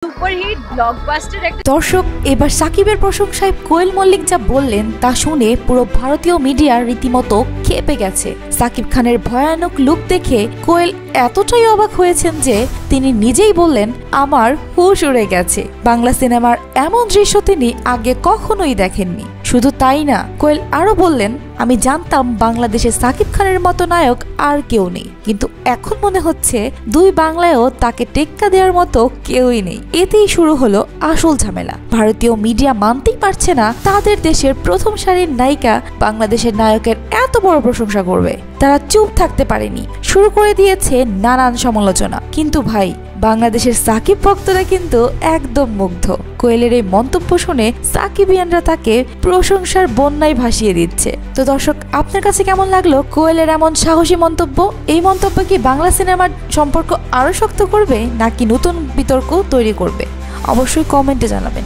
Superhit blockbuster একটা দর্শক, এবার সাকিবের প্রশংসায় কোয়েল মল্লিক যা বললেন তা শুনে পুরো ভারতীয় মিডিয়া রীতিমতো ক্ষেপে গেছে। সাকিব খানের ভয়ানক লুক দেখে কোয়েল এতটাই অবাক হয়েছেন যে তিনি নিজেই বললেন, আমার হুশ উড়ে গেছে। বাংলা সিনেমার এমন দৃশ্য তিনি আগে কখনোই দেখেননি। শুধু তাই না, কোয়েল আরো বললেন, আমি জানতাম বাংলাদেশে সাকিব খানের মতো নায়ক আর কেউ নেই, কিন্তু এখন মনে হচ্ছে দুই বাংলায়ও তাকে টেক্কা দেওয়ার মতো কেউই নেই। এতেই শুরু হলো আসল ঝামেলা। ভারতীয় মিডিয়া মানতেই পারছে না তাদের দেশের প্রথম সারির নায়িকা বাংলাদেশের নায়কের এত বড় প্রশংসা করবে। তারা চুপ থাকতে পারেনি, শুরু করে দিয়েছে নানান সমালোচনা। কিন্তু ভাই, বাংলাদেশের সাকিব ভক্তরা কিন্তু একদম মুগ্ধ। কোয়েলের এই মন্তব্য শুনে সাকিবিয়ানরা তাকে প্রশংসার বন্যায় ভাসিয়ে দিচ্ছে। তো দর্শক, আপনার কাছে কেমন লাগলো কোয়েলের এমন সাহসী মন্তব্য? এই মন্তব্য কি বাংলা সিনেমার সম্পর্ক আরো শক্ত করবে নাকি নতুন বিতর্ক তৈরি করবে? অবশ্যই কমেন্টে জানাবেন।